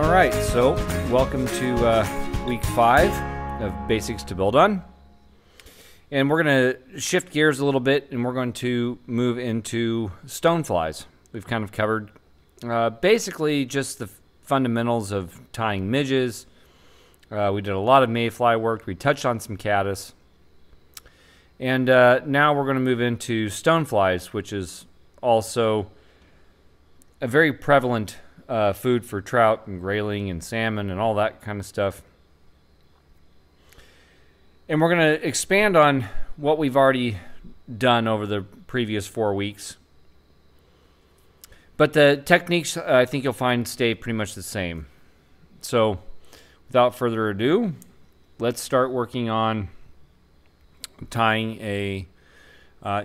All right, so welcome to week 5 of Basics to Build On. And we're going to shift gears a little bit, and we're going to move into stoneflies. We've kind of covered basically just the fundamentals of tying midges. We did a lot of mayfly work. We touched on some caddis. And now we're going to move into stoneflies, which is also a very prevalent food for trout and grayling and salmon and all that kind of stuff. And we're going to expand on what we've already done over the previous 4 weeks. But the techniques, I think you'll find, stay pretty much the same. So without further ado, let's start working on tying a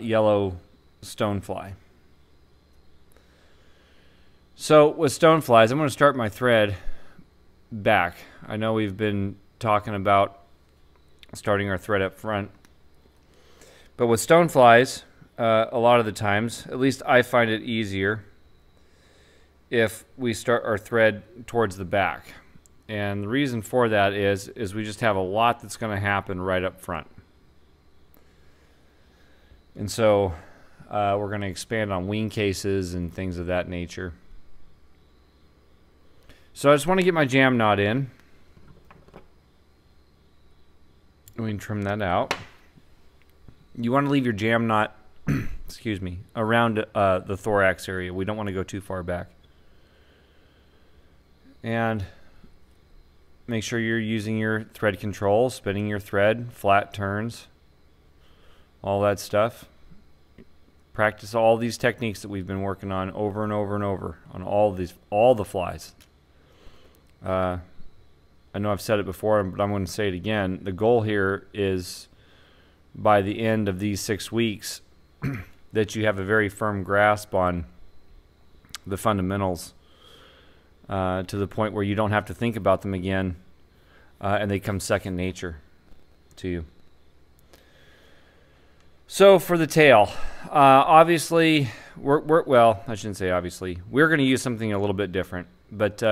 yellow stonefly. So with stoneflies, I'm going to start my thread back. I know we've been talking about starting our thread up front, but with stoneflies, a lot of the times, at least I find it easier if we start our thread towards the back. And the reason for that is we just have a lot that's going to happen right up front. And so we're going to expand on wing cases and things of that nature. So I just want to get my jam knot in. We can trim that out. You want to leave your jam knot, excuse me, around the thorax area. We don't want to go too far back. And make sure you're using your thread control, spinning your thread, flat turns, all that stuff. Practice all these techniques that we've been working on over and over and over on all the flies. I know I've said it before, but I'm going to say it again. The goal here is by the end of these 6 weeks that you have a very firm grasp on the fundamentals to the point where you don't have to think about them again and they come second nature to you. So for the tail, obviously, well, I shouldn't say obviously. We're going to use something a little bit different, but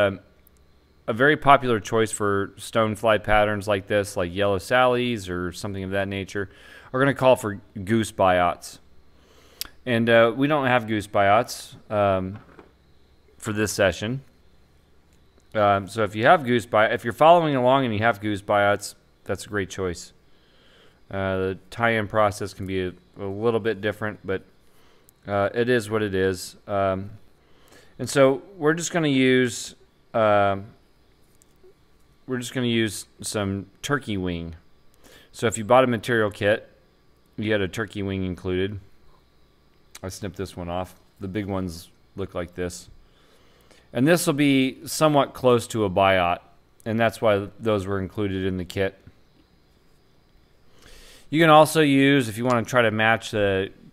a very popular choice for stonefly patterns like this, like yellow sallies or something of that nature, are going to call for goose biots. And we don't have goose biots for this session. So if you have if you're following along and you have goose biots, that's a great choice. The tie-in process can be a little bit different, but it is what it is. And so we're just going to use some turkey wing. So if you bought a material kit, you had a turkey wing included. I snipped this one off. The big ones look like this. And this will be somewhat close to a biot, and that's why those were included in the kit. You can also use, if you want to try to match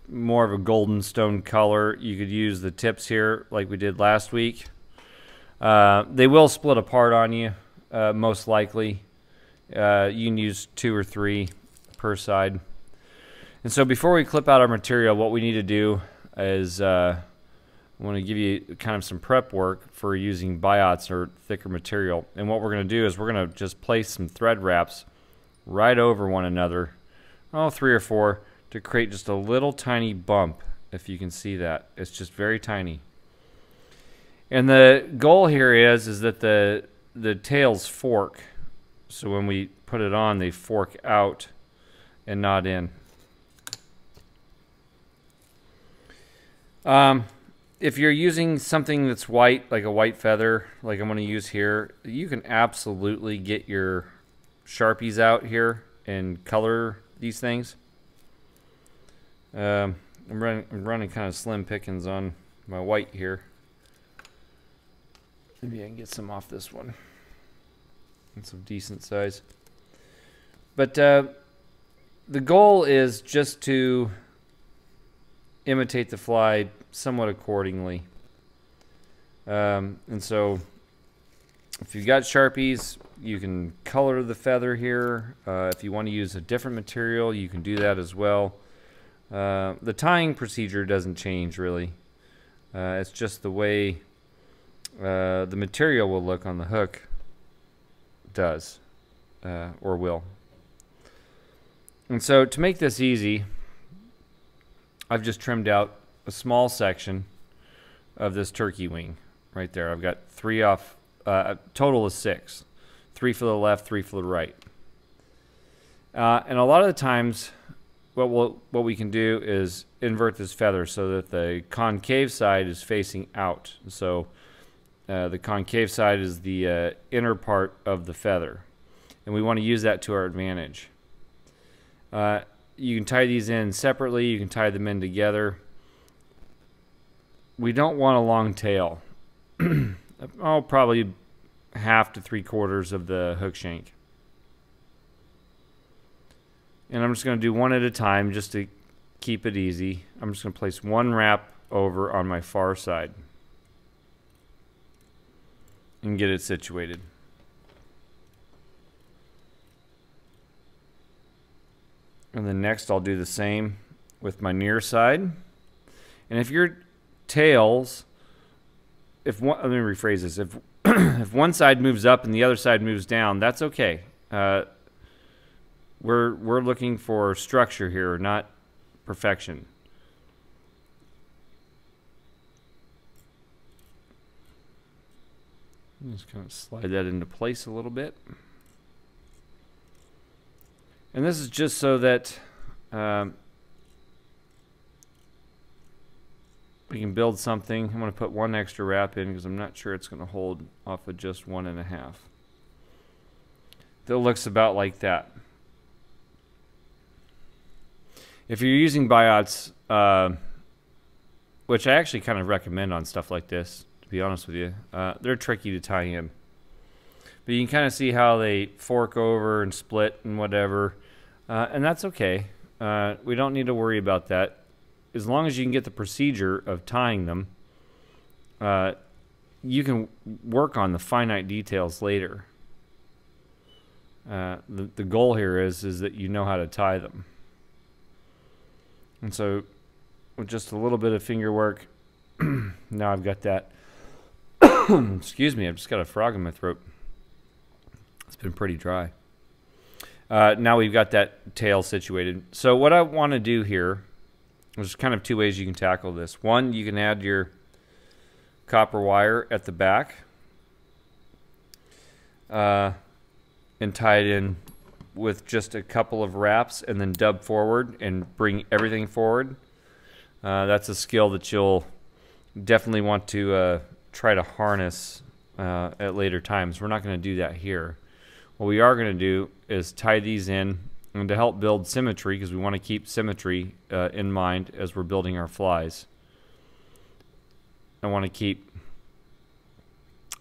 more of a golden stone color, you could use the tips here like we did last week. They will split apart on you, most likely. You can use 2 or 3 per side. And so before we clip out our material, what we need to do is I want to give you kind of some prep work for using biots or thicker material. And what we're going to do is we're going to just place some thread wraps right over one another, 3 or 4, to create just a little tiny bump, if you can see that. It's just very tiny. And the goal here is that the tails fork. So when we put it on, they fork out and not in. If you're using something that's white, like a white feather, like I'm going to use here, you can absolutely get your Sharpies out here and color these things. I'm running kind of slim pickings on my white here. Maybe I can get some off this one. It's of decent size. But the goal is just to imitate the fly somewhat accordingly. And so if you've got Sharpies, you can color the feather here. If you want to use a different material, you can do that as well. The tying procedure doesn't change really. It's just the way the material will look on the hook does, or will. And so to make this easy, I've just trimmed out a small section of this turkey wing right there. I've got 3 off, total is 6. 3 for the left, 3 for the right. And a lot of the times, what we can do is invert this feather so that the concave side is facing out. So the concave side is the inner part of the feather, and we want to use that to our advantage. You can tie these in separately, you can tie them in together. We don't want a long tail. Oh, probably 1/2 to 3/4 of the hook shank. And I'm just going to do one at a time just to keep it easy. I'm just going to place one wrap over on my far side and get it situated. And then next I'll do the same with my near side. And if your tails, let me rephrase this, if one side moves up and the other side moves down, that's okay. We're looking for structure here, not perfection. Just kind of slide that into place a little bit. And this is just so that we can build something. I'm going to put one extra wrap in because I'm not sure it's going to hold off of just 1 1/2. That looks about like that. If you're using Biots, which I actually kind of recommend on stuff like this, to be honest with you, they're tricky to tie in. But you can kind of see how they fork over and split and whatever. And that's okay. We don't need to worry about that. As long as you can get the procedure of tying them, you can work on the finite details later. The goal here is that you know how to tie them. And so with just a little bit of finger work, now I've got that. Excuse me, I've just got a frog in my throat. It's been pretty dry. Now we've got that tail situated. So what I want to do here, there's kind of 2 ways you can tackle this. One, you can add your copper wire at the back and tie it in with just a couple of wraps and then dub forward and bring everything forward. That's a skill that you'll definitely want to try to harness at later times. We're not going to do that here. What we are going to do is tie these in, and to help build symmetry, because we want to keep symmetry in mind as we're building our flies. I want to keep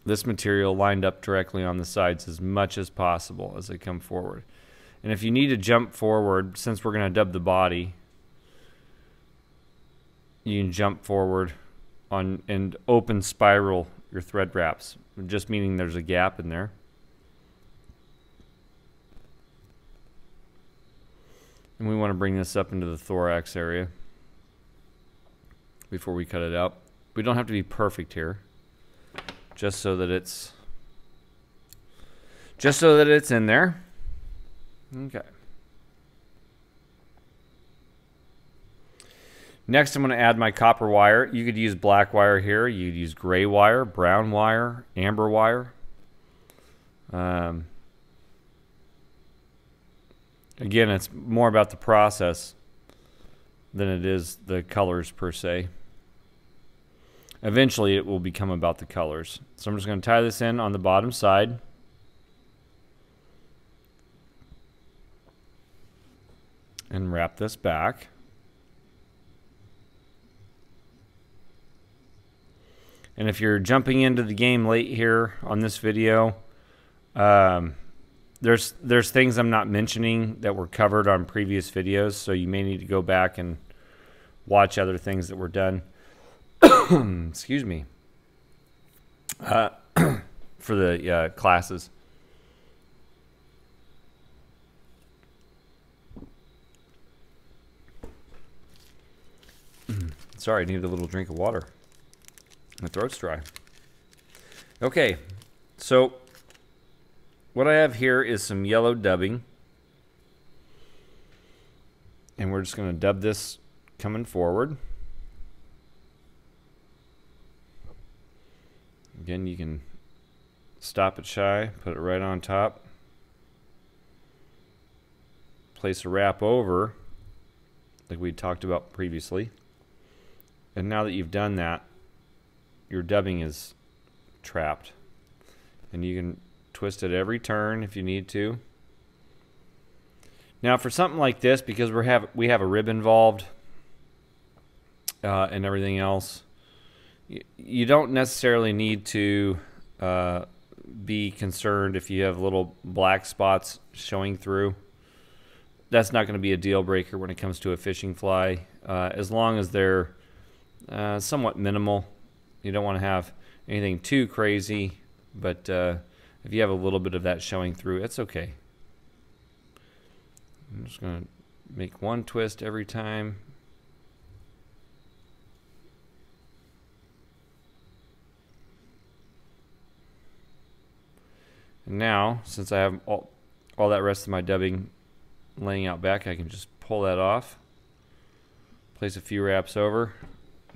this material lined up directly on the sides as much as possible as they come forward. And if you need to jump forward, since we're going to dub the body, you can jump forward on and open spiral your thread wraps, just meaning there's a gap in there. And we want to bring this up into the thorax area before we cut it out. We don't have to be perfect here, just so that it's in there. Okay. Next, I'm going to add my copper wire. You could use black wire here. You could use gray wire, brown wire, amber wire. Again, it's more about the process than it is the colors per se. Eventually, it will become about the colors. So I'm just going to tie this in on the bottom side. And wrap this back. And if you're jumping into the game late here on this video, there's things I'm not mentioning that were covered on previous videos, so you may need to go back and watch other things that were done. Excuse me. For the classes. Sorry, I needed a little drink of water. My throat's dry. Okay, so what I have here is some yellow dubbing. And we're just going to dub this coming forward. Again, you can stop it shy, put it right on top. Place a wrap over, like we talked about previously. And now that you've done that, your dubbing is trapped. And you can twist it every turn if you need to. Now for something like this, because we have a rib involved and everything else, you don't necessarily need to be concerned if you have little black spots showing through. That's not going to be a deal breaker when it comes to a fishing fly, as long as they're somewhat minimal. You don't want to have anything too crazy, but if you have a little bit of that showing through, it's okay. I'm just going to make one twist every time. And now, since I have all that rest of my dubbing laying out back, I can just pull that off. Place a few wraps over.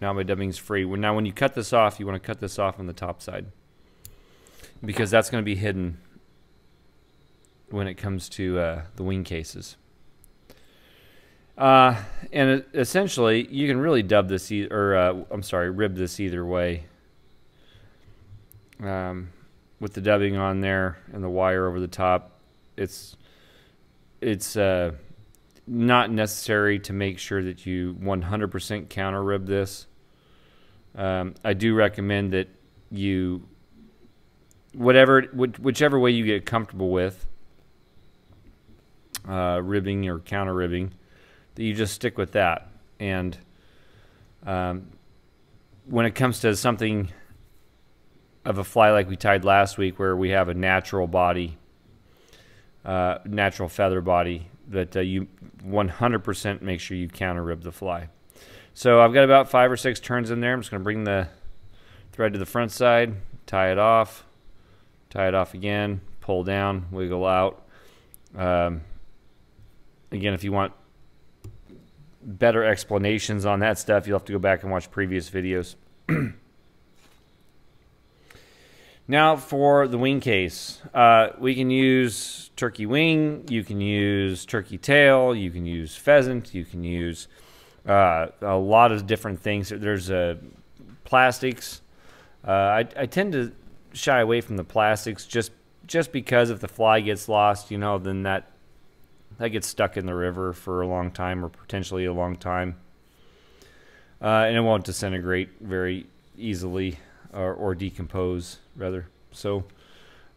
Now my dubbing's free. Now when you cut this off, you want to cut this off on the top side, because that's going to be hidden when it comes to the wing cases. And essentially, you can really dub this rib this either way. With the dubbing on there and the wire over the top, it's not necessary to make sure that you 100% counter rib this. I do recommend that you, whichever way you get comfortable with, ribbing or counter ribbing, that you just stick with that. And when it comes to something of a fly like we tied last week, where we have a natural body, natural feather body, that you 100% make sure you counter rib the fly. So I've got about 5 or 6 turns in there. I'm just going to bring the thread to the front side, tie it off again, pull down, wiggle out. Again, if you want better explanations on that stuff, you'll have to go back and watch previous videos. Now for the wing case, we can use turkey wing, you can use turkey tail, you can use pheasant, you can use a lot of different things. There's plastics. I tend to shy away from the plastics just because if the fly gets lost, you know, then that gets stuck in the river for a long time, or potentially a long time, and it won't disintegrate very easily, or decompose rather. So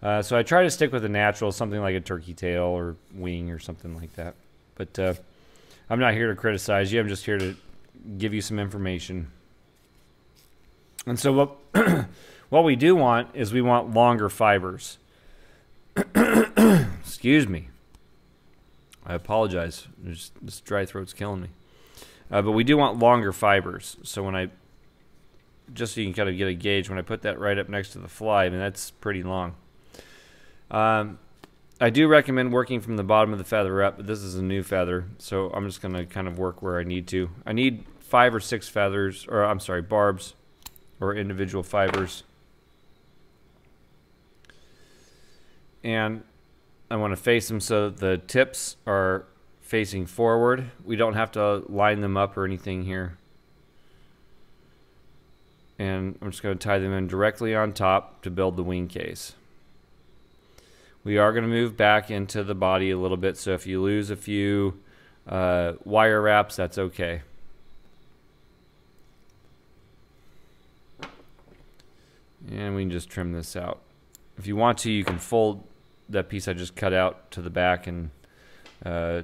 I try to stick with a natural, something like a turkey tail or wing or something like that. But I'm not here to criticize you. I'm just here to give you some information. And so what we do want is we want longer fibers. Excuse me. I apologize. This dry throat's killing me. But we do want longer fibers. So when just so you can kind of get a gauge, when I put that right up next to the fly, I mean, that's pretty long. I do recommend working from the bottom of the feather up, but this is a new feather, so I'm just going to kind of work where I need to. I need 5 or 6 feathers, or I'm sorry, barbs, or individual fibers. And I want to face them so that the tips are facing forward. We don't have to line them up or anything here. And I'm just going to tie them in directly on top to build the wing case. We are going to move back into the body a little bit, so if you lose a few wire wraps, that's okay. And we can just trim this out. If you want to, you can fold that piece I just cut out to the back and tie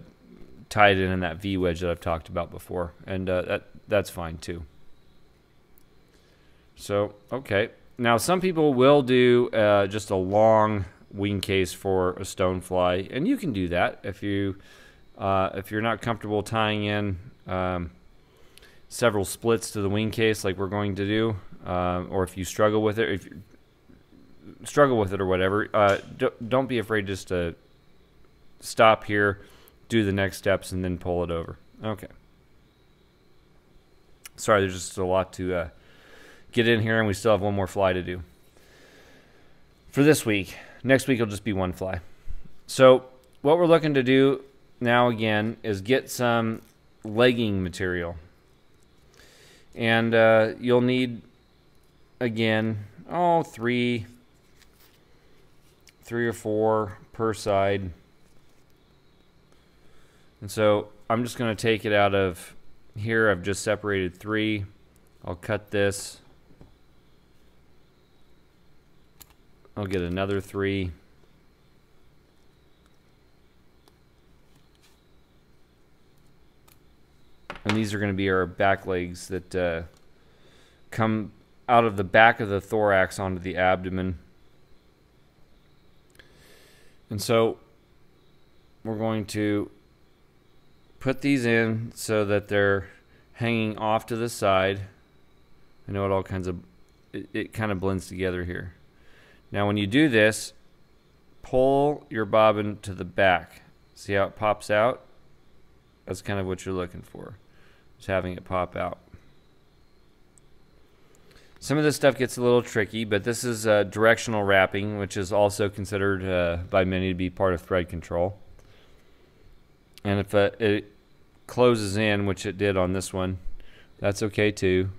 it in that V-wedge that I've talked about before, and that's fine too. So, okay. Now, some people will do just a long wing case for a stonefly, and you can do that if you're not comfortable tying in several splits to the wing case like we're going to do, or if you struggle with it. struggle with it or whatever, don't be afraid just to stop here, do the next steps, and then pull it over. Okay. Sorry, there's just a lot to get in here, and we still have one more fly to do for this week. Next week will just be one fly. So what we're looking to do now again is get some legging material. And you'll need, again, three or four per side. And so I'm just going to take it out of here. I've just separated 3. I'll cut this. I'll get another 3. And these are going to be our back legs that come out of the back of the thorax onto the abdomen. And so we're going to put these in so that they're hanging off to the side. I know it kind of blends together here. Now when you do this, pull your bobbin to the back. See how it pops out? That's kind of what you're looking for. Just having it pop out. Some of this stuff gets a little tricky, but this is directional wrapping, which is also considered by many to be part of thread control. And if it closes in, which it did on this one, that's okay too.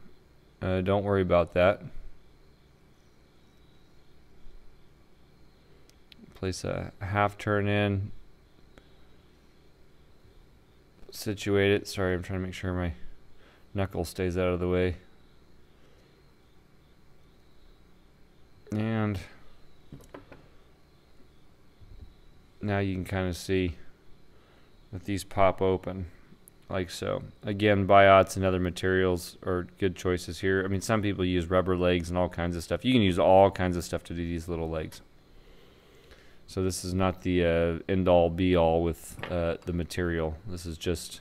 Don't worry about that. Place a half turn in. Situate it. Sorry, I'm trying to make sure my knuckle stays out of the way. And now you can kind of see that these pop open like so. Again, Biots and other materials are good choices here. I mean, some people use rubber legs and all kinds of stuff. You can use all kinds of stuff to do these little legs. So this is not the end-all be-all with the material. This is just,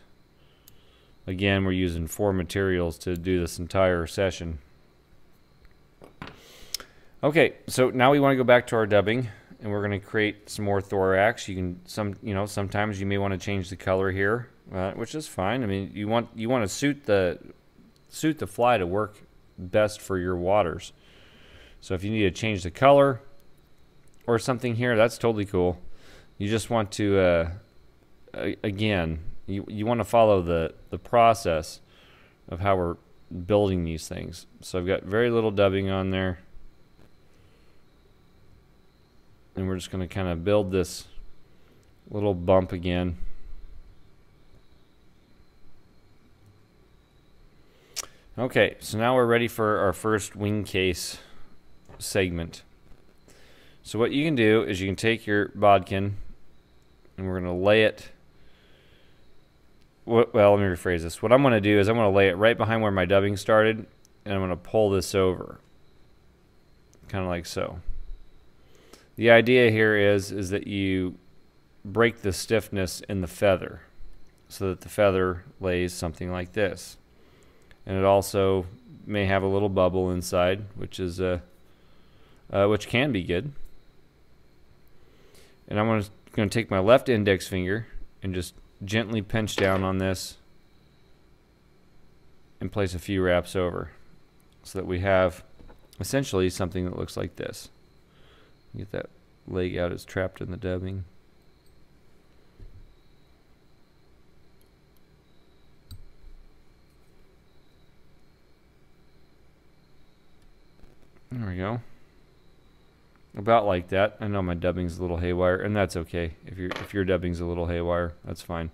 again, we're using 4 materials to do this entire session. Okay, so now we want to go back to our dubbing, and we're going to create some more thorax. You can sometimes you may want to change the color here, which is fine. I mean, you want to suit the fly to work best for your waters. So if you need to change the color or something here, that's totally cool. You just want to again, you want to follow the process of how we're building these things. So I've got very little dubbing on there, and we're just going to kind of build this little bump again. Okay, so now we're ready for our first wing case segment. So what you can do is you can take your bodkin, and we're going to lay it. Well, let me rephrase this. What I'm going to do is I'm going to lay it right behind where my dubbing started, and I'm going to pull this over, kind of like so. The idea here is that you break the stiffness in the feather, so that the feather lays something like this, and it also may have a little bubble inside, which is which can be good. And I'm going to take my left index finger and just gently pinch down on this and place a few wraps over so that we have essentially something that looks like this. Get that leg out, it's trapped in the dubbing. There we go. About like that. I know my dubbing's a little haywire, and that's okay. If your dubbing's a little haywire, that's fine.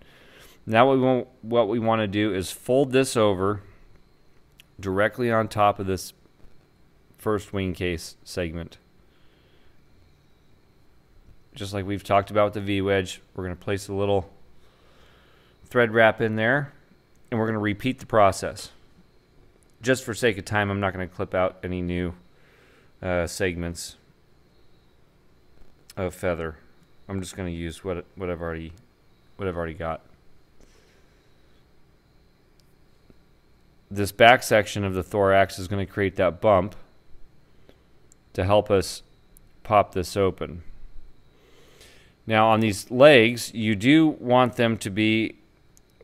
Now what we want to do is fold this over directly on top of this first wing case segment. Just like we've talked about with the V-wedge, we're going to place a little thread wrap in there, and we're going to repeat the process. Just for sake of time, I'm not going to clip out any new segments of feather. I'm just going to use what I've already got. This back section of the thorax is going to create that bump to help us pop this open. Now on these legs, you do want them to be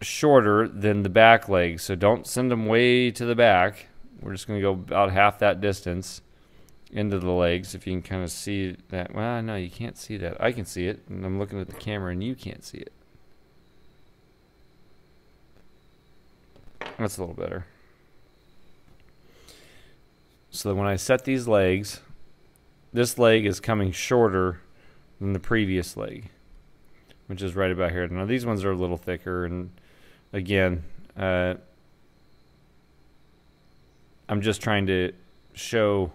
shorter than the back legs, so don't send them way to the back. We're just going to go about half that distance into the legs, if you can kind of see that. Well, no, you can't see that. I can see it, and I'm looking at the camera, and you can't see it. That's a little better. So when I set these legs, this leg is coming shorter than the previous leg, which is right about here. Now these ones are a little thicker, and again, I'm just trying to show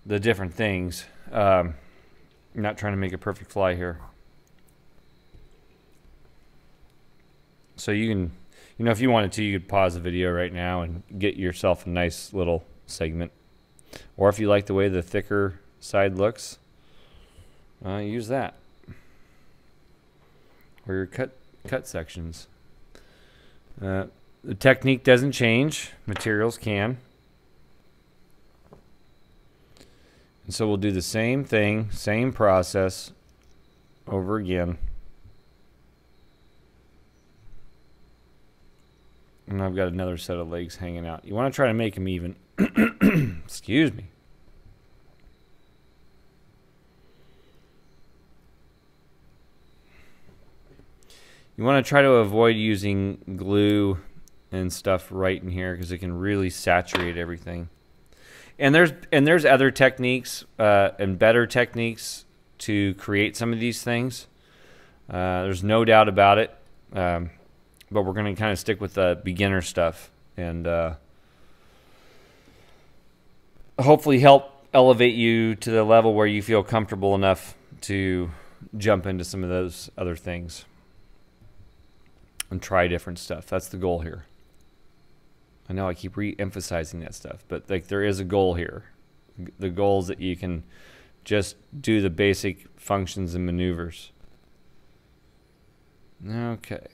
the different things. I'm not trying to make a perfect fly here. So you can, you know, if you wanted to, you could pause the video right now and get yourself a nice little segment. Or if you like the way the thicker side looks, use that. Or your cut sections. The technique doesn't change. Materials can. And so we'll do the same thing, same process over again. And I've got another set of legs hanging out. You want to try to make them even. Excuse me. You want to try to avoid using glue and stuff right in here because it can really saturate everything. And there's other techniques and better techniques to create some of these things. There's no doubt about it. But we're going to kind of stick with the beginner stuff and hopefully help elevate you to the level where you feel comfortable enough to jump into some of those other things and try different stuff. That's the goal here. I know I keep re-emphasizing that stuff, but like there is a goal here. The goal is that you can just do the basic functions and maneuvers. Okay.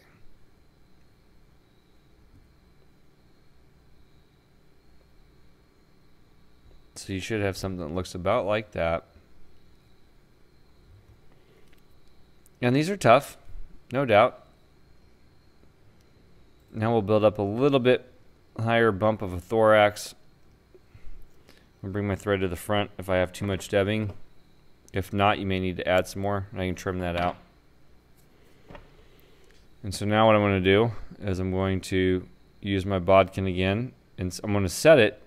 So you should have something that looks about like that. And these are tough, no doubt. Now we'll build up a little bit higher bump of a thorax. I'll bring my thread to the front if I have too much debbing. If not, you may need to add some more. I can trim that out. And so now what I'm going to do is I'm going to use my bodkin again, and I'm going to set it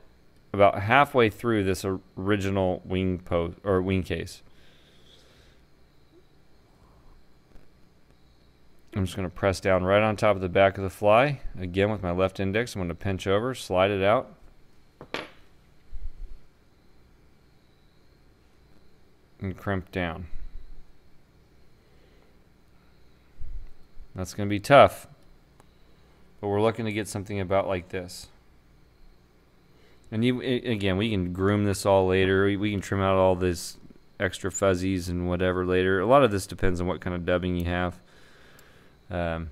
about halfway through this original wing post or wing case. I'm just going to press down right on top of the back of the fly. Again, with my left index, I'm going to pinch over, slide it out. And crimp down. That's going to be tough, but we're looking to get something about like this. And again, we can groom this all later. We can trim out all this extra fuzzies and whatever later. A lot of this depends on what kind of dubbing you have. And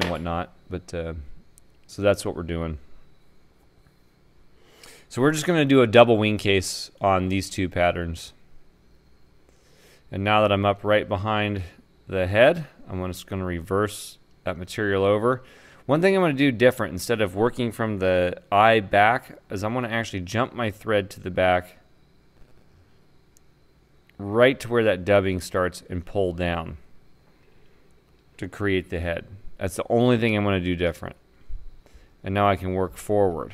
whatnot, but so that's what we're doing. So we're just going to do a double wing case on these two patterns. And now that I'm up right behind the head, I'm just going to reverse that material over. One thing I'm going to do different, instead of working from the eye back, is I'm going to actually jump my thread to the back right to where that dubbing starts and pull down to create the head. That's the only thing I'm going to do different. And now I can work forward.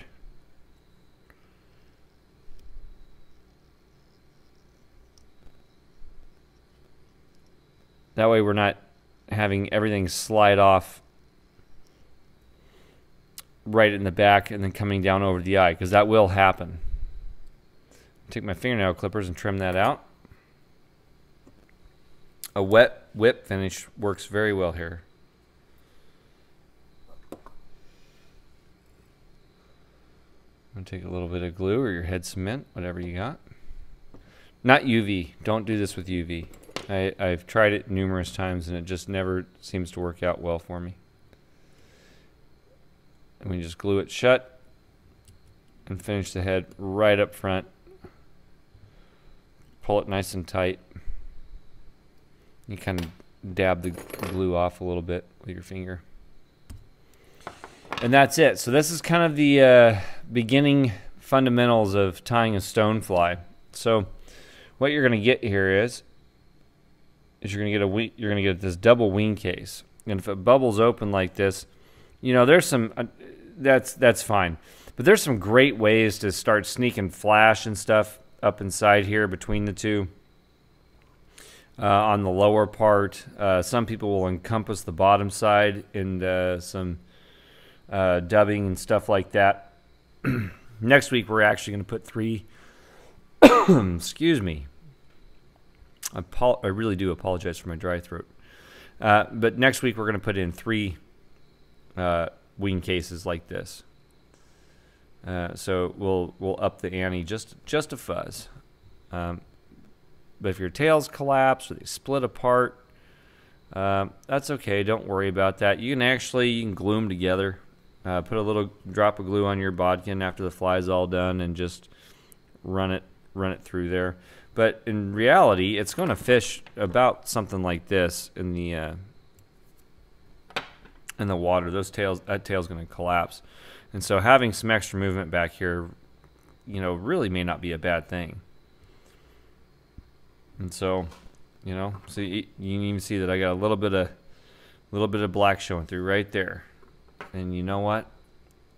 That way we're not having everything slide off right in the back and then coming down over the eye, because that will happen. Take my fingernail clippers and trim that out. A wet whip finish works very well here. I'm going to take a little bit of glue or your head cement, whatever you got. Not UV. Don't do this with UV. I've tried it numerous times and it just never seems to work out well for me. And we just glue it shut and finish the head right up front. pull it nice and tight. You kind of dab the glue off a little bit with your finger. And that's it. So this is kind of the beginning fundamentals of tying a stonefly. So what you're going to get here is you're going to get this double wing case. And if it bubbles open like this, you know, there's some that's fine. But there's some great ways to start sneaking flash and stuff up inside here between the two. On the lower part, some people will encompass the bottom side and some dubbing and stuff like that. Next week we're actually going to put 3 excuse me, I really do apologize for my dry throat, but next week we're going to put in 3 wing cases like this. So we'll up the ante just a fuzz. But if your tails collapse or they split apart, that's okay. Don't worry about that. You can glue them together. Put a little drop of glue on your bodkin after the fly's all done and just run it through there. But in reality, it's going to fish about something like this in the water. That tail's going to collapse. And so having some extra movement back here, you know, really may not be a bad thing. And so, you know, so you can even see that I got a little bit of black showing through right there. And you know what?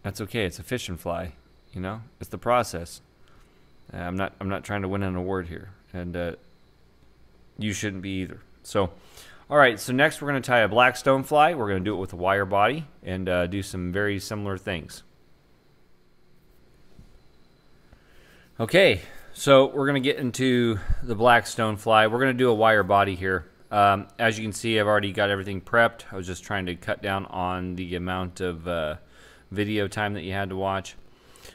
That's okay. It's a fishing fly. You know, it's the process. I'm not trying to win an award here, and you shouldn't be either. So, all right. So next we're going to tie a black stonefly. We're going to do it with a wire body and do some very similar things. Okay. So we're going to get into the black stonefly. We're going to do a wire body here. As you can see, I've already got everything prepped. I was just trying to cut down on the amount of video time that you had to watch.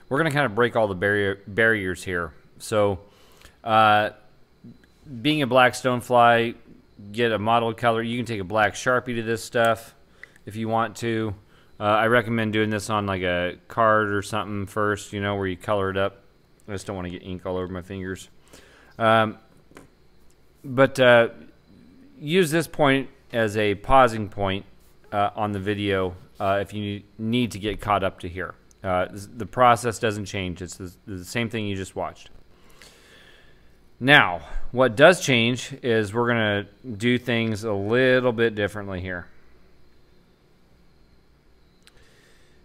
We're going to kind of break all the barriers here. So being a black stonefly, get a mottled color. You can take a black Sharpie to this stuff if you want to. I recommend doing this on like a card or something first, you know, where you color it up. I just don't want to get ink all over my fingers. Use this point as a pausing point on the video if you need to get caught up to here. The process doesn't change. It's the same thing you just watched. Now, what does change is we're going to do things a little bit differently here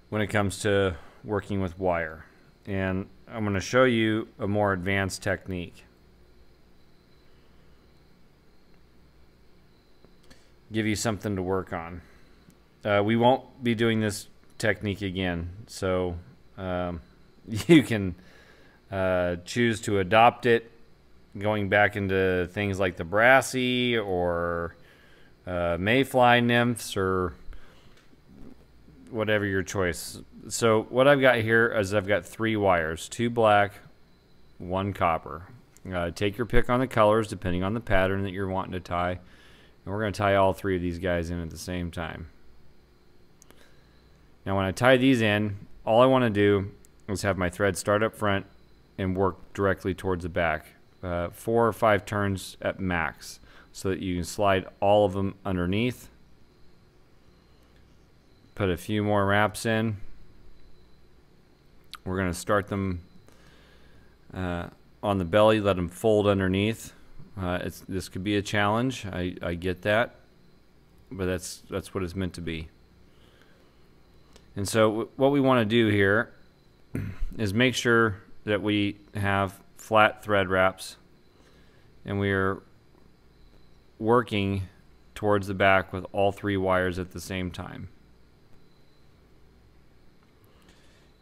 when it comes to working with wire. And I'm going to show you a more advanced technique. Give you something to work on. We won't be doing this technique again, so you can choose to adopt it, going back into things like the brassy or mayfly nymphs or whatever your choice. So what I've got here is I've got 3 wires, 2 black, 1 copper. Take your pick on the colors depending on the pattern that you're wanting to tie. And we're going to tie all 3 of these guys in at the same time. Now when I tie these in, all I want to do is have my thread start up front and work directly towards the back. 4 or 5 turns at max so that you can slide all of them underneath. Put a few more wraps in. We're going to start them on the belly, let them fold underneath. This could be a challenge. I get that, but that's what it's meant to be. And so what we want to do here is make sure that we have flat thread wraps, and we are working towards the back with all 3 wires at the same time.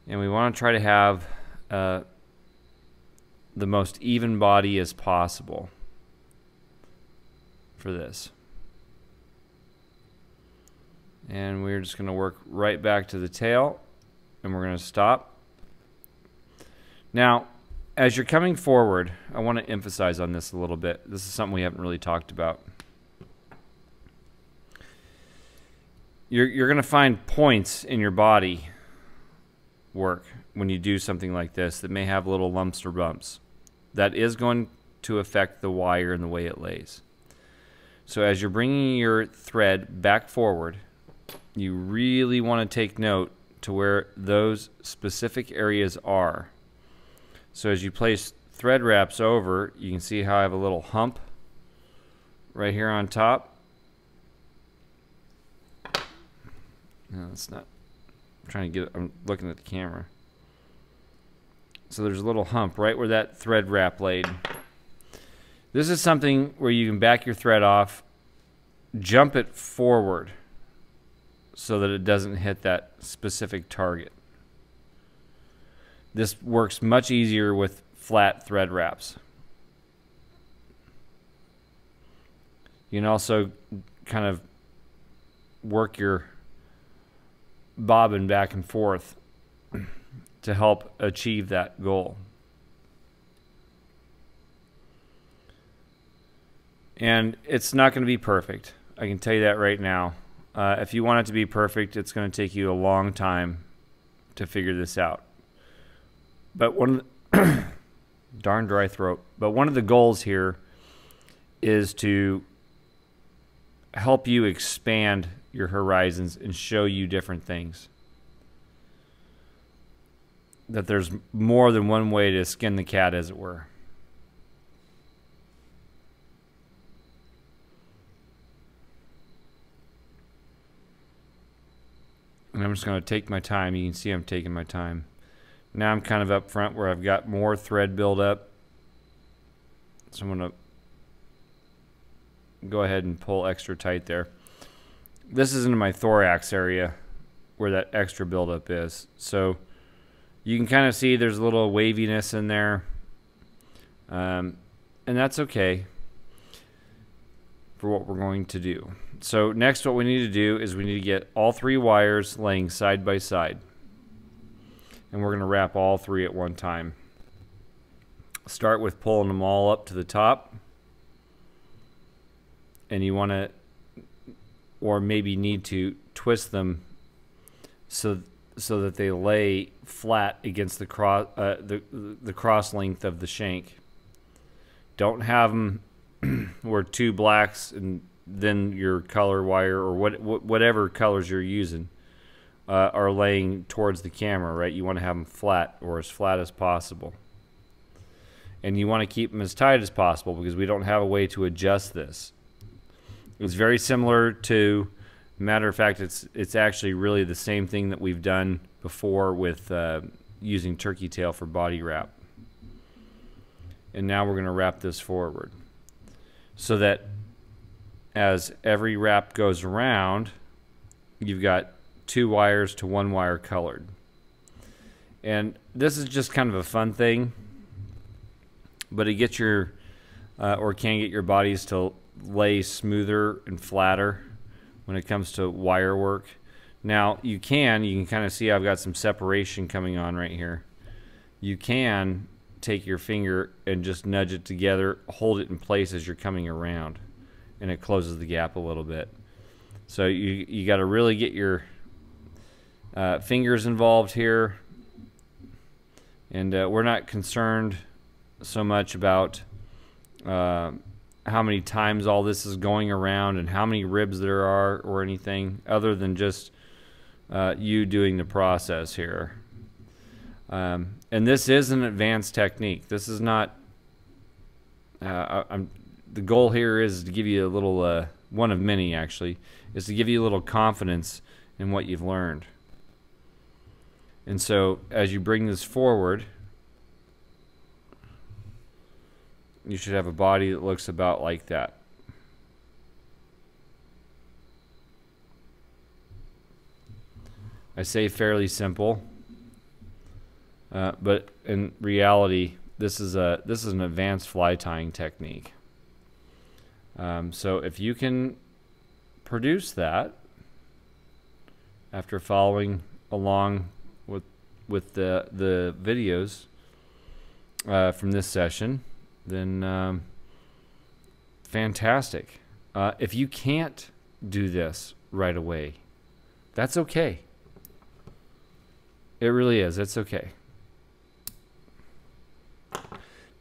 And we want to try to have the most even body as possible for this. And we're just going to work right back to the tail, and we're going to stop. Now, as you're coming forward, I want to emphasize on this a little bit. This is something we haven't really talked about. You're going to find points in your body work when you do something like this that may have little lumps or bumps. That is going to affect the wire and the way it lays. So as you're bringing your thread back forward, you really want to take note to where those specific areas are. So as you place thread wraps over, you can see how I have a little hump right here on top. No, it's not. I'm trying to get it. I'm looking at the camera. So there's a little hump right where that thread wrap laid. This is something where you can back your thread off, jump it forward so that it doesn't hit that specific target. This works much easier with flat thread wraps. You can also kind of work your bobbin back and forth to help achieve that goal. And it's not going to be perfect. I can tell you that right now. If you want it to be perfect, it's going to take you a long time to figure this out. But one of the darn dry throat. But one of the goals here is to help you expand your horizons and show you different things. That there's more than one way to skin the cat, as it were. And I'm just going to take my time. You can see I'm taking my time. Now I'm kind of up front where I've got more thread build up. So I'm going to go ahead and pull extra tight there. This is into my thorax area where that extra buildup is. So you can kind of see there's a little waviness in there. And that's okay for what we're going to do. So next what we need to do is we need to get all three wires laying side by side. And we're going to wrap all three at one time. Start with pulling them all up to the top. And you want to, or maybe need to, twist them so that they lay flat against the cross length of the shank. Don't have them where two blacks and then your color wire or whatever colors you're using are laying towards the camera, right? You want to have them flat, or as flat as possible. And you want to keep them as tight as possible because we don't have a way to adjust this. It's very similar to, matter of fact, it's actually really the same thing that we've done before with using turkey tail for body wrap. And now we're going to wrap this forward so that as every wrap goes around, you've got two wires to one wire colored. And this is just kind of a fun thing, but it gets your or can get your bodies to lay smoother and flatter when it comes to wire work. Now you can kind of see I've got some separation coming on right here. You can take your finger and just nudge it together, hold it in place as you're coming around, and it closes the gap a little bit. So you got to really get your fingers involved here, and we're not concerned so much about how many times all this is going around and how many ribs there are or anything other than just you doing the process here. And this is an advanced technique. This is not the goal here is to give you a little one of many actually is to give you a little confidence in what you've learned. And so as you bring this forward, you should have a body that looks about like that. I say fairly simple, but in reality, this is an advanced fly tying technique. So if you can produce that after following along with the videos from this session, then fantastic. If you can't do this right away, that's okay. It really is. It's okay.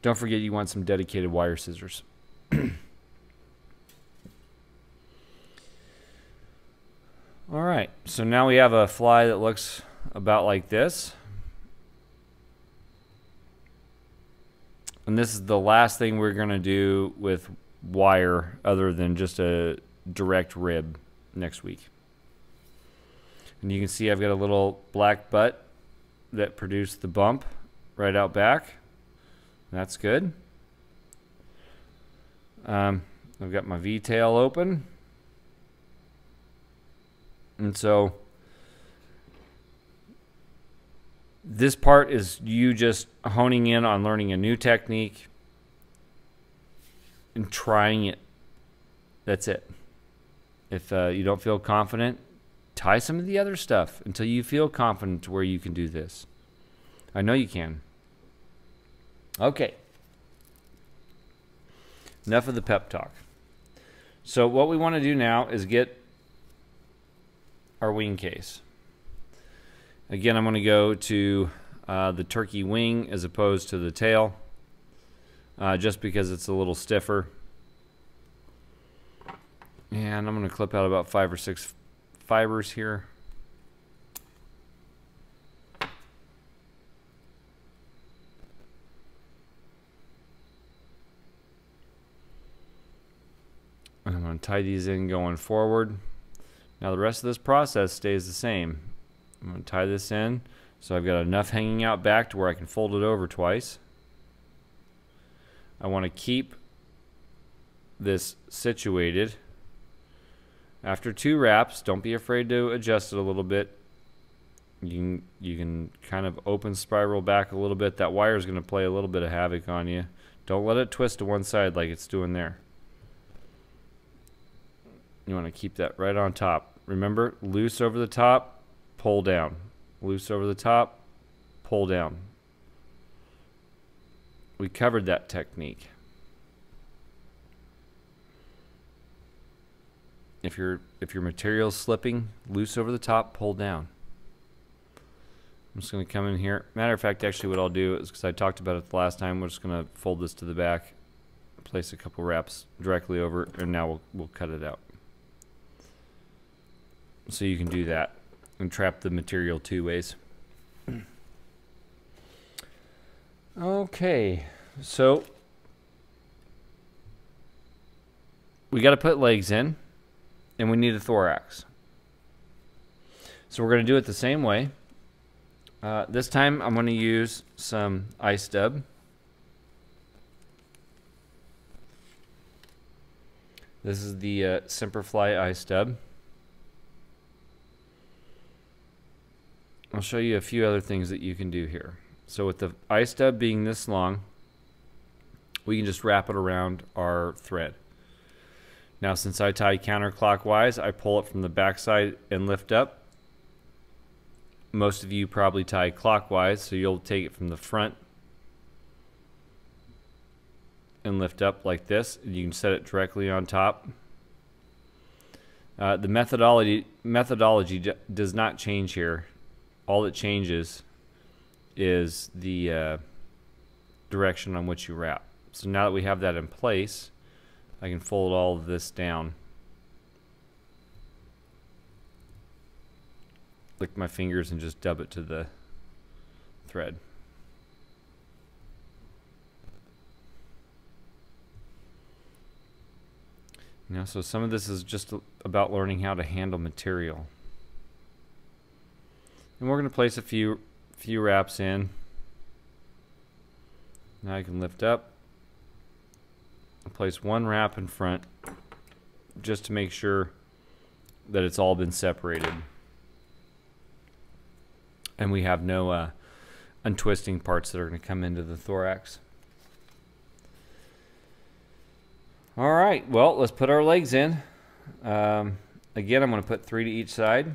Don't forget you want some dedicated wire scissors. All right, so now we have a fly that looks about like this. And this is the last thing we're going to do with wire other than just a direct rib next week. And you can see I've got a little black butt that produced the bump right out back. That's good. I've got my V-tail open. And so this part is you just honing in on learning a new technique and trying it. That's it. If you don't feel confident, tie some of the other stuff until you feel confident to where you can do this. I know you can. Okay. Enough of the pep talk. So what we want to do now is get our wing case. Again, I'm going to go to the turkey wing as opposed to the tail, just because it's a little stiffer. And I'm going to clip out about 5 or 6 fibers here. And I'm going to tie these in going forward. Now the rest of this process stays the same. I'm going to tie this in so I've got enough hanging out back to where I can fold it over twice. I want to keep this situated. After 2 wraps, don't be afraid to adjust it a little bit. You can kind of open spiral back a little bit. That wire is going to play a little bit of havoc on you. Don't let it twist to one side like it's doing there. You want to keep that right on top. Remember, loose over the top, pull down. Loose over the top, pull down. We covered that technique. If your material's slipping, loose over the top, pull down. I'm just going to come in here. Matter of fact, actually what I'll do is, because I talked about it the last time, we're just going to fold this to the back, place a couple wraps directly over, and now we'll cut it out. So you can do that and trap the material 2 ways. Okay, so we got to put legs in, and we need a thorax. So we're going to do it the same way. This time I'm going to use some ice stub. This is the Simperfly ice stub. I'll show you a few other things that you can do here. So with the ice stub being this long, we can just wrap it around our thread. Now since I tie counterclockwise, I pull it from the back side and lift up. Most of you probably tie clockwise, so you'll take it from the front and lift up like this. You can set it directly on top. The methodology does not change here. All that changes is the direction on which you wrap. So now that we have that in place, I can fold all of this down. Lick my fingers and just dub it to the thread. You know, so some of this is just about learning how to handle material. And we're going to place a few wraps in. Now I can lift up. I'll place 1 wrap in front just to make sure that it's all been separated. And we have no untwisting parts that are going to come into the thorax. All right, well, let's put our legs in. Again, I'm going to put 3 to each side.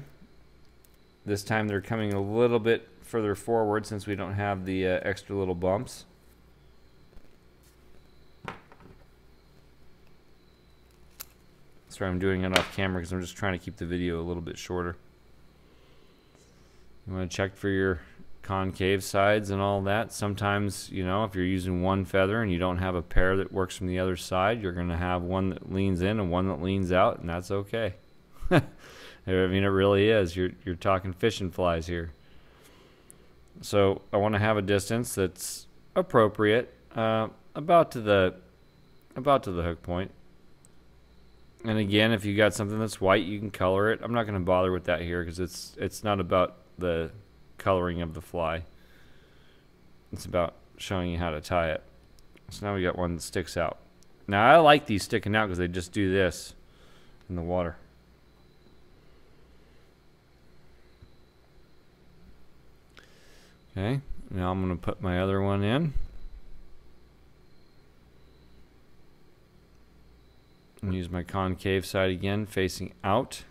This time they're coming a little bit further forward since we don't have the extra little bumps. Sorry, I'm doing it off camera because I'm just trying to keep the video a little bit shorter. You want to check for your concave sides and all that. Sometimes, you know, if you're using one feather and you don't have a pair that works from the other side, you're going to have one that leans in and one that leans out, and that's okay. I mean, it really is. You're talking fishing flies here. So I want to have a distance that's appropriate, about to the hook point. And again, if you got something that's white, you can color it. I'm not going to bother with that here because it's not about the coloring of the fly. It's about showing you how to tie it. So now we got one that sticks out. Now I like these sticking out because they just do this in the water. Okay, now I'm going to put my other one in. And use my concave side again, facing out.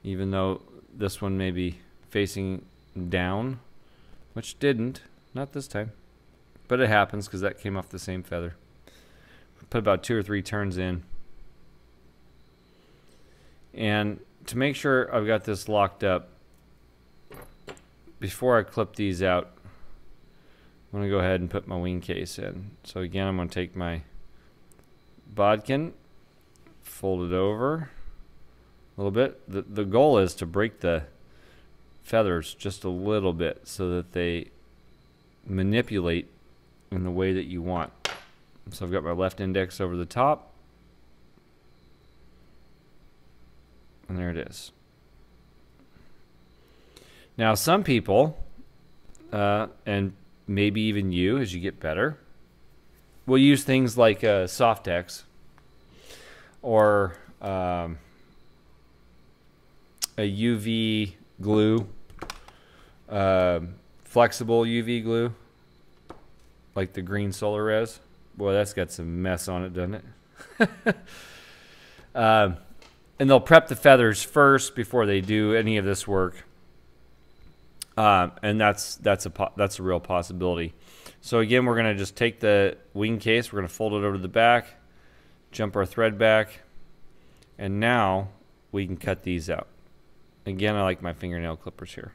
Even though this one may be facing down, which didn't, not this time. But it happens because that came off the same feather. Put about 2 or 3 turns in. And to make sure I've got this locked up, before I clip these out, I'm going to go ahead and put my wing case in. So again, I'm going to take my bodkin, fold it over a little bit. The goal is to break the feathers just a little bit so that they manipulate in the way that you want. So I've got my left index over the top, and there it is. Now some people, and maybe even you as you get better, will use things like Softex or a UV glue, flexible UV glue, like the green Solar Res. Boy, that's got some mess on it, doesn't it? And they'll prep the feathers first before they do any of this work. And that's a real possibility. So again, we're going to just take the wing case, we're going to fold it over to the back, jump our thread back, and now we can cut these out. Again, I like my fingernail clippers here,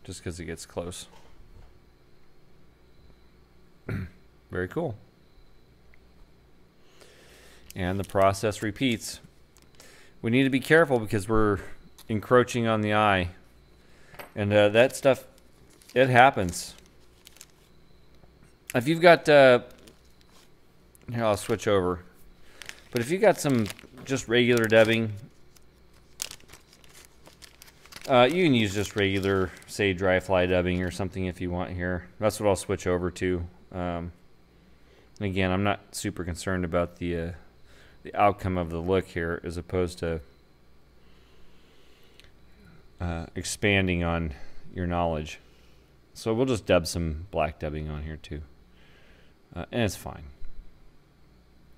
just because it gets close. Very cool. And the process repeats. We need to be careful because we're encroaching on the eye. And that stuff, it happens. If you've got, here I'll switch over. But if you've got some just regular dubbing, you can use just regular, say, dry fly dubbing or something if you want here. That's what I'll switch over to. Again, I'm not super concerned about the outcome of the look here as opposed to expanding on your knowledge. So we'll just dub some black dubbing on here too, and it's fine.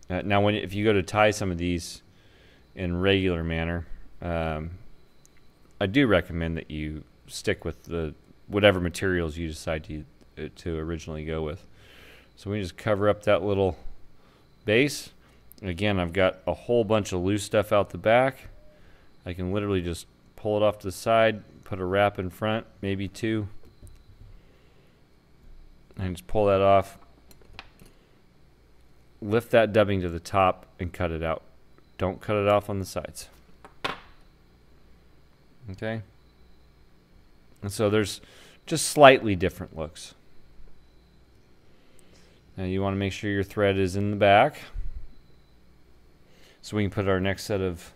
Now if you go to tie some of these in regular manner, I do recommend that you stick with the whatever materials you decide to originally go with. So we just cover up that little base. Again, I've got a whole bunch of loose stuff out the back. I can literally just pull it off to the side, put a wrap in front, maybe 2, and just pull that off. Lift that dubbing to the top and cut it out. Don't cut it off on the sides. Okay? And so there's just slightly different looks. Now you want to make sure your thread is in the back so we can put our next set of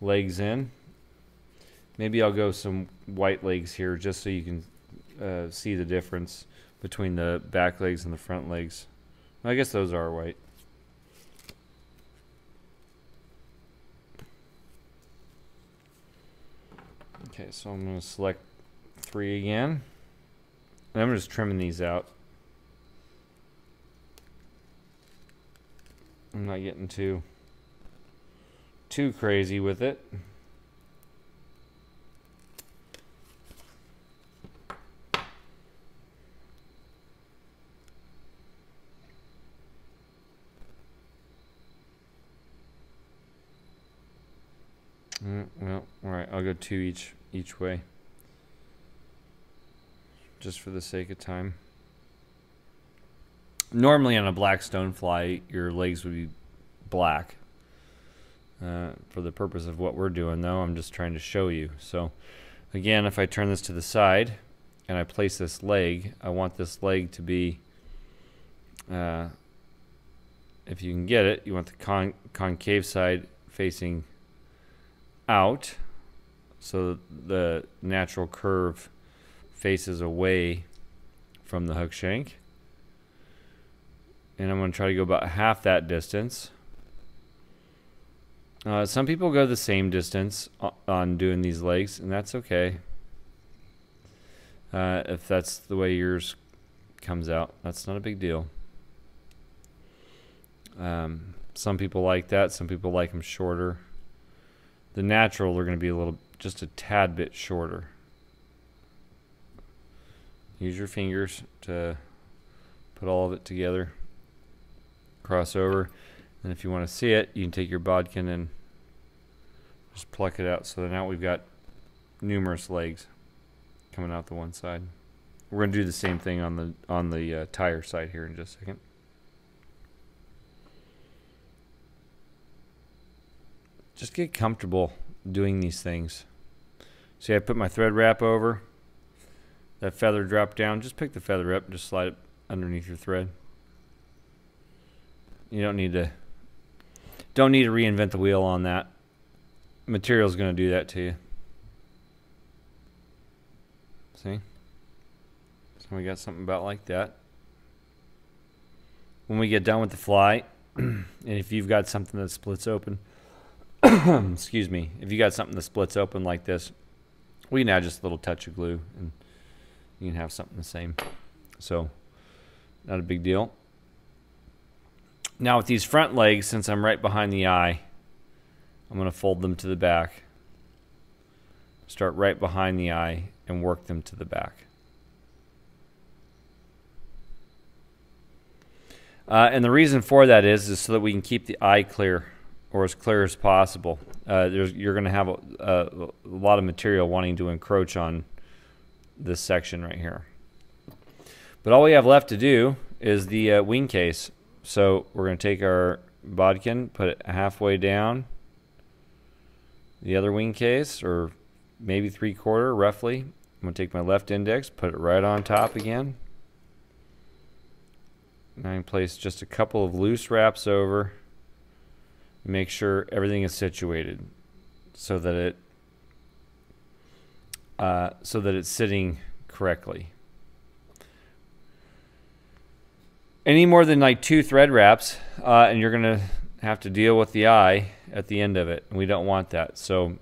legs in. Maybe I'll go some white legs here just so you can see the difference between the back legs and the front legs. I guess those are white. Okay, so I'm going to select 3 again. And I'm just trimming these out. I'm not getting too crazy with it. Well, all right, I'll go 2 each way. just for the sake of time. Normally on a black stonefly, your legs would be black. For the purpose of what we're doing, though, I'm just trying to show you. So, again, if I turn this to the side and I place this leg, I want this leg to be, if you can get it, you want the concave side facing out, so the natural curve faces away from the hook shank. And I'm going to try to go about half that distance. Some people go the same distance on doing these legs, and that's okay. If that's the way yours comes out, that's not a big deal. Some people like that. Some people like them shorter. The natural are going to be just a tad bit shorter. Use your fingers to put all of it together. Cross over. And if you want to see it, you can take your bodkin and just pluck it out. So now we've got numerous legs coming out the one side. We're going to do the same thing on the tire side here in just a second. Just get comfortable doing these things. See, I put my thread wrap over. That feather dropped down. Just pick the feather up and just slide it underneath your thread. You don't need to reinvent the wheel on that. Material is going to do that to you. See? So we got something about like that. When we get done with the fly, and if you've got something that splits open, excuse me, if you got something that splits open like this, we can add just a little touch of glue and you can have something the same. So, not a big deal. Now with these front legs, since I'm right behind the eye, I'm going to fold them to the back. Start right behind the eye and work them to the back. And the reason for that is so that we can keep the eye clear, or as clear as possible. You're going to have a lot of material wanting to encroach on this section right here. But all we have left to do is the wing case. So we're going to take our bodkin, put it halfway down the other wing case, or maybe 3/4 roughly. I'm going to take my left index, put it right on top again. And I can place just a couple of loose wraps over. Make sure everything is situated so that it's sitting correctly. Any more than like 2 thread wraps, and you're going to have to deal with the eye at the end of it. And we don't want that. So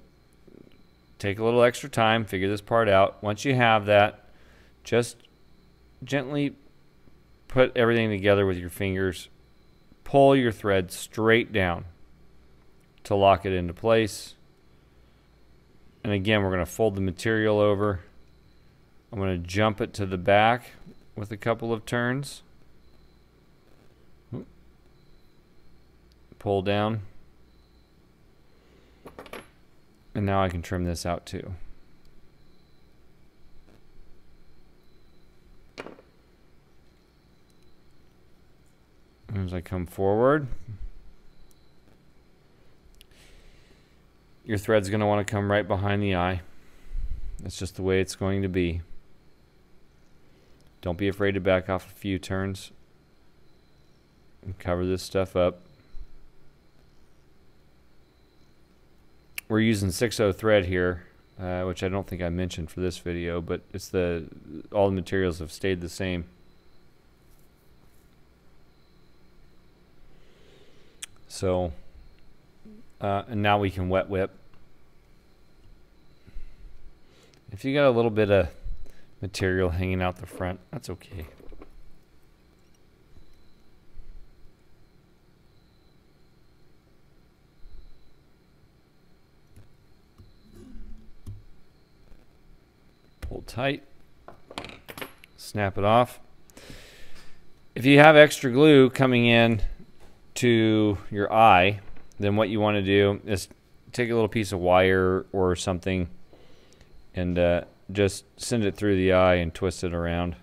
take a little extra time, figure this part out. Once you have that, just gently put everything together with your fingers. Pull your thread straight down to lock it into place. And again, we're going to fold the material over. I'm going to jump it to the back with a couple of turns. Pull down. And now I can trim this out too. As I come forward, your thread's going to want to come right behind the eye. That's just the way it's going to be. Don't be afraid to back off a few turns and cover this stuff up. We're using 6/0 thread here, which I don't think I mentioned for this video, but it's all the materials have stayed the same. So, and now we can wet whip. If you got a little bit of material hanging out the front, that's okay. Pull tight, snap it off. If you have extra glue coming in to your eye, then what you want to do is take a little piece of wire or something and just send it through the eye and twist it around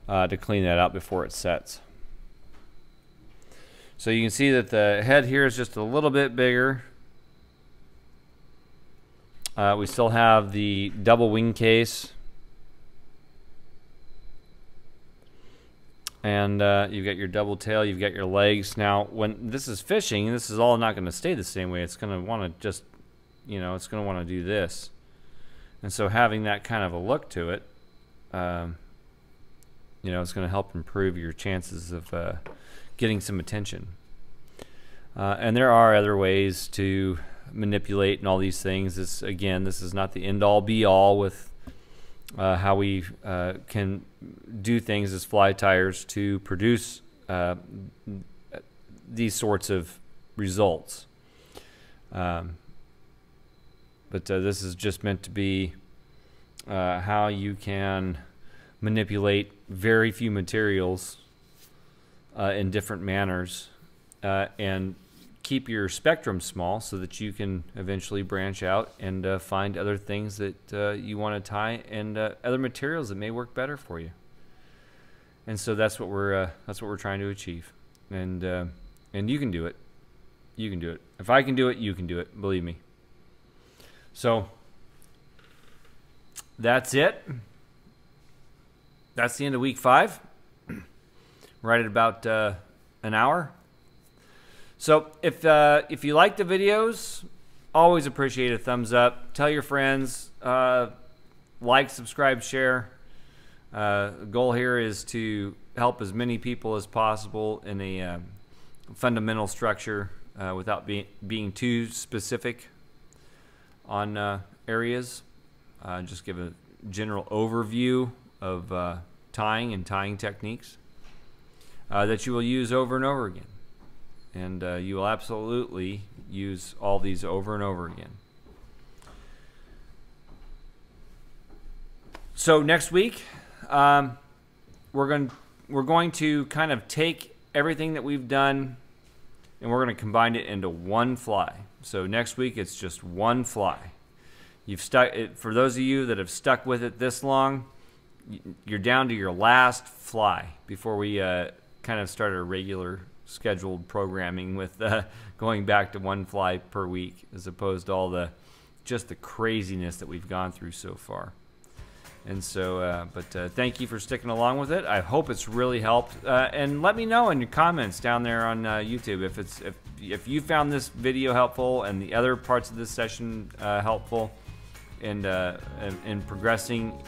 to clean that out before it sets. So you can see that the head here is just a little bit bigger. We still have the double wing case. And you've got your double tail, you've got your legs. Now, when this is fishing, this is all not going to stay the same way. It's going to want to just, you know, it's going to want to do this. And so having that kind of a look to it, you know, it's going to help improve your chances of getting some attention. And there are other ways to manipulate and all these things. This, again, this is not the end-all be-all with how we can do things as fly tyers to produce these sorts of results. But this is just meant to be how you can manipulate very few materials in different manners and keep your spectrum small so that you can eventually branch out and find other things that you want to tie and other materials that may work better for you. And so that's what we're trying to achieve. And you can do it. You can do it. If I can do it, you can do it. Believe me. So that's it. That's the end of week 5. Right at about an hour. So if you like the videos, always appreciate a thumbs up. Tell your friends, like, subscribe, share. The goal here is to help as many people as possible in a fundamental structure without being too specific on areas. Just give a general overview of tying and tying techniques that you will use over and over again. And you will absolutely use all these over and over again. So next week, we're going to kind of take everything that we've done and we're going to combine it into one fly. So next week it's just one fly. You've stuck it, for those of you that have stuck with it this long, you're down to your last fly before we kind of start a regular scheduled programming with going back to one fly per week as opposed to all the craziness that we've gone through so far. And so but thank you for sticking along with it. I hope it's really helped, and let me know in your comments down there on YouTube if you found this video helpful and the other parts of this session helpful and in progressing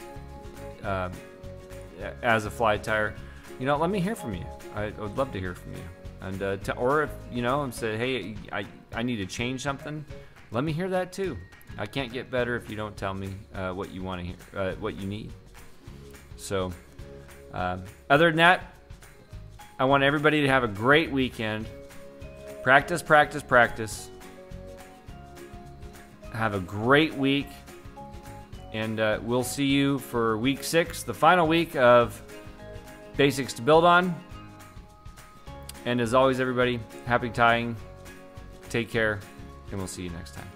as a fly tyer. You know, let me hear from you. I would love to hear from you. And or if you know and say, hey, I need to change something, let me hear that too. I can't get better if you don't tell me what you want to hear, what you need. So other than that, I want everybody to have a great weekend. Practice, practice, practice. Have a great week, and we'll see you for week 6, the final week of Basics to Build On. And as always, everybody, happy tying, take care, and we'll see you next time.